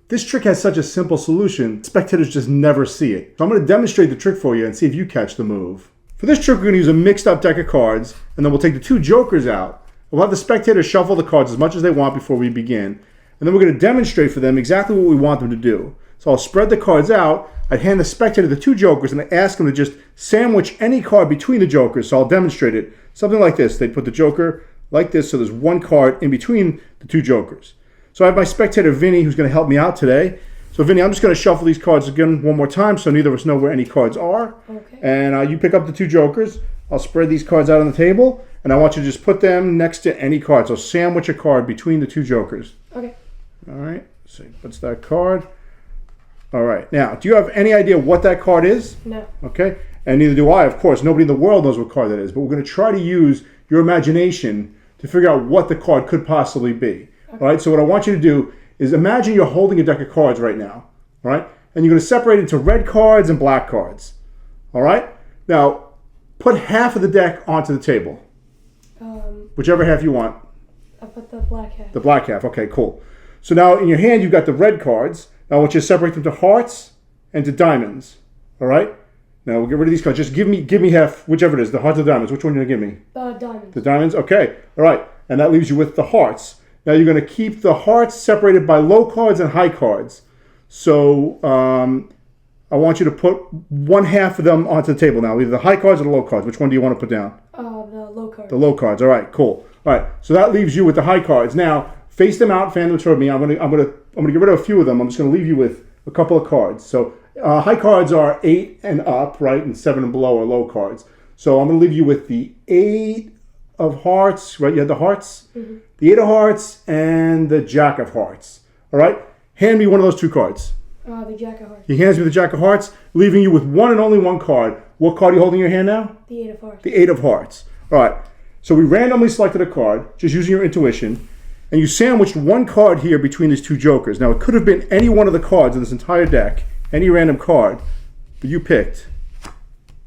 This trick has such a simple solution, spectators just never see it. So I'm going to demonstrate the trick for you and see if you catch the move. For this trick, we're going to use a mixed up deck of cards, and then we'll take the 2 jokers out. We'll have the spectators shuffle the cards as much as they want before we begin. And then we're going to demonstrate for them exactly what we want them to do. So I'll spread the cards out, I'd hand the spectator the 2 jokers, and I ask them to just sandwich any card between the jokers. So I'll demonstrate it. Something like this. They'd put the joker like this, so there's 1 card in between the 2 jokers. So I have my spectator, Vinny, who's going to help me out today. So Vinny, I'm just going to shuffle these cards again one more time so neither of us know where any cards are. Okay. And you pick up the 2 jokers. I'll spread these cards out on the table, and I want you to just put them next to any card. So sandwich a card between the 2 jokers. Okay. All right. So what's that card? All right. Now, do you have any idea what that card is? No. Okay. And neither do I, of course. Nobody in the world knows what card that is. But we're going to try to use your imagination to figure out what the card could possibly be. Okay. All right. So what I want you to do is imagine you're holding a deck of cards right now. All right. And you're going to separate it into red cards and black cards. All right. Now, put half of the deck onto the table. Whichever half you want. I put the black half. The black half. Okay, cool. So now in your hand, you've got the red cards. Now I want you to separate them to hearts and to diamonds. All right? Now we'll get rid of these cards. Just give me half, whichever it is, the hearts or diamonds. Which one are you going to give me? The diamonds. The diamonds? Okay. All right. And that leaves you with the hearts. Now you're going to keep the hearts separated by low cards and high cards. So I want you to put 1/2 of them onto the table now. Either the high cards or the low cards. Which one do you want to put down? The low cards. The low cards. All right, cool. All right. So that leaves you with the high cards. Now, face them out, fan them toward me. I'm gonna get rid of a few of them. I'm just gonna leave you with a couple of cards. So high cards are 8 and up, right? And 7 and below are low cards. So I'm gonna leave you with the 8 of hearts, right? You have the hearts, the 8 of hearts, and the jack of hearts. All right. Hand me one of those 2 cards. The jack of hearts. He hands me the jack of hearts, leaving you with one and only one card. What card are you holding in your hand now? The 8 of hearts. The 8 of hearts. All right. So we randomly selected a card, just using your intuition, and you sandwiched one card here between these 2 jokers. Now, it could have been any one of the cards in this entire deck, any random card, but you picked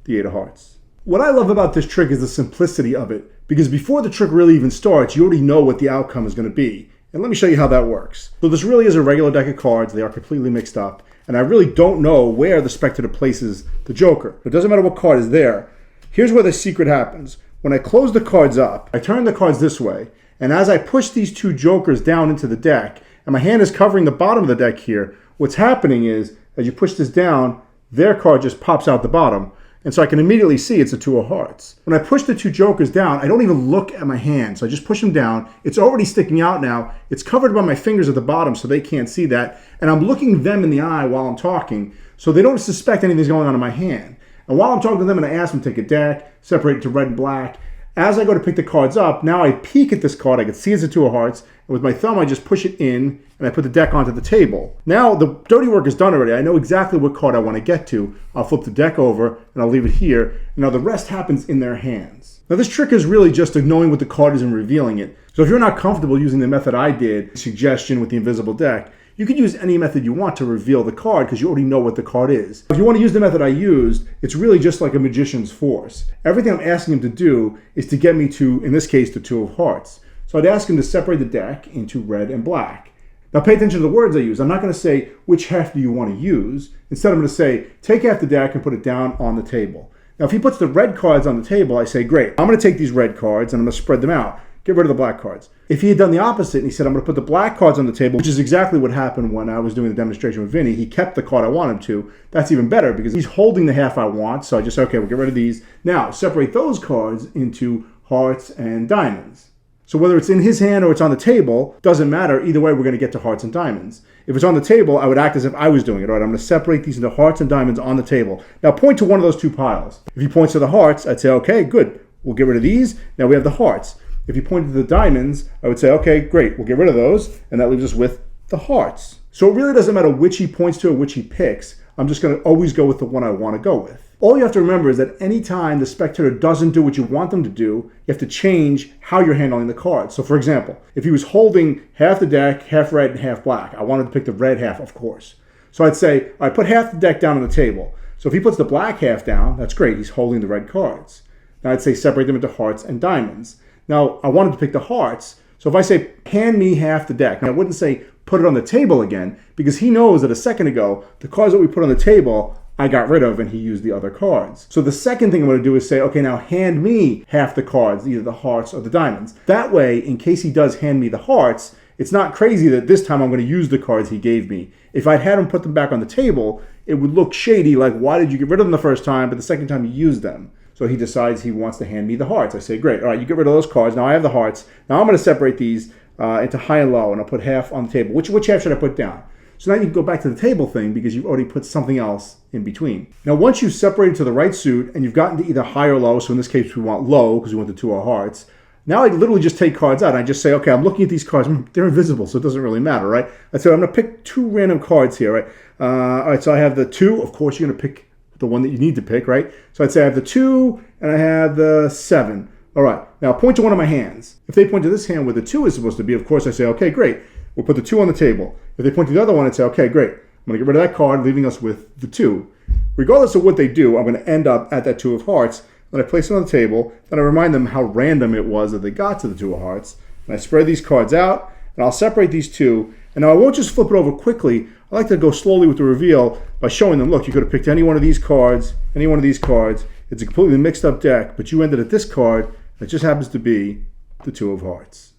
the 8 of hearts. What I love about this trick is the simplicity of it, because before the trick really even starts, you already know what the outcome is going to be. And let me show you how that works. So this really is a regular deck of cards. They are completely mixed up. And I really don't know where the spectator places the joker. It doesn't matter what card is there. Here's where the secret happens. When I close the cards up, I turn the cards this way. And as I push these 2 jokers down into the deck, and my hand is covering the bottom of the deck here, what's happening is, as you push this down, their card just pops out the bottom. And so I can immediately see it's a 2 of hearts. When I push the 2 jokers down, I don't even look at my hand. So I just push them down. It's already sticking out now. It's covered by my fingers at the bottom so they can't see that. And I'm looking them in the eye while I'm talking so they don't suspect anything's going on in my hand. And while I'm talking to them and I ask them to take a deck, separate it to red and black, as I go to pick the cards up, now I peek at this card. I can see it's a 2 of hearts. And with my thumb, I just push it in and I put the deck onto the table. Now the dirty work is done already. I know exactly what card I want to get to. I'll flip the deck over and I'll leave it here. And now the rest happens in their hands. Now this trick is really just knowing what the card is and revealing it. So if you're not comfortable using the method I did, suggestion with the invisible deck, you could use any method you want to reveal the card because you already know what the card is. If you want to use the method I used, it's really just like a magician's force. Everything I'm asking him to do is to get me to, in this case, the 2 of hearts. So I'd ask him to separate the deck into red and black. Now pay attention to the words I use. I'm not going to say, which half do you want to use? Instead, I'm going to say, take half the deck and put it down on the table. Now if he puts the red cards on the table, I say, great. I'm going to take these red cards and I'm going to spread them out. Get rid of the black cards. If he had done the opposite and he said, I'm going to put the black cards on the table, which is exactly what happened when I was doing the demonstration with Vinny. He kept the card I want him to. That's even better because he's holding the half I want. So I just say, okay, we'll get rid of these. Now, separate those cards into hearts and diamonds. So whether it's in his hand or it's on the table, doesn't matter. Either way, we're going to get to hearts and diamonds. If it's on the table, I would act as if I was doing it. All right, I'm going to separate these into hearts and diamonds on the table. Now point to one of those 2 piles. If he points to the hearts, I'd say, okay, good. We'll get rid of these. Now we have the hearts. If you pointed to the diamonds, I would say, okay, great, we'll get rid of those, and that leaves us with the hearts. So it really doesn't matter which he points to or which he picks. I'm just going to always go with the one I want to go with. All you have to remember is that anytime the spectator doesn't do what you want them to do, you have to change how you're handling the cards. So for example, if he was holding half the deck, half red and half black, I wanted to pick the red half, of course. So I'd say, I put half the deck down on the table. So if he puts the black half down, that's great, he's holding the red cards. Now I'd say separate them into hearts and diamonds. Now, I wanted to pick the hearts, so if I say, hand me half the deck, I wouldn't say, put it on the table again, because he knows that a second ago, the cards that we put on the table, I got rid of, and he used the other cards. So the second thing I'm going to do is say, okay, now hand me half the cards, either the hearts or the diamonds. That way, in case he does hand me the hearts, it's not crazy that this time I'm going to use the cards he gave me. If I'd had him put them back on the table, it would look shady, like, why did you get rid of them the first time, but the second time you used them? So he decides he wants to hand me the hearts. I say, great, all right, you get rid of those cards. Now I have the hearts. Now I'm going to separate these into high and low, and I'll put half on the table. Which half should I put down? So now you can go back to the table thing because you've already put something else in between. Now once you've separated to the right suit and you've gotten to either high or low, so in this case we want low because we want the 2 of hearts, now I literally just take cards out and I just say, okay, I'm looking at these cards. They're invisible, so it doesn't really matter, right? I say, I'm going to pick 2 random cards here, right? All right, so I have the 2. Of course, you're going to pick the one that you need to pick, right? So I'd say I have the 2 and I have the 7. All right, now point to one of my hands. If they point to this hand where the 2 is supposed to be, of course I say, okay, great. We'll put the 2 on the table. If they point to the other one, I'd say, okay, great. I'm going to get rid of that card, leaving us with the 2. Regardless of what they do, I'm going to end up at that 2 of hearts. Then I place it on the table. Then I remind them how random it was that they got to the 2 of hearts. And I spread these cards out, and I'll separate these 2. And now I won't just flip it over quickly. I like to go slowly with the reveal by showing them, look, you could have picked any one of these cards, any one of these cards. It's a completely mixed up deck, but you ended at this card. It just happens to be the 2 of hearts.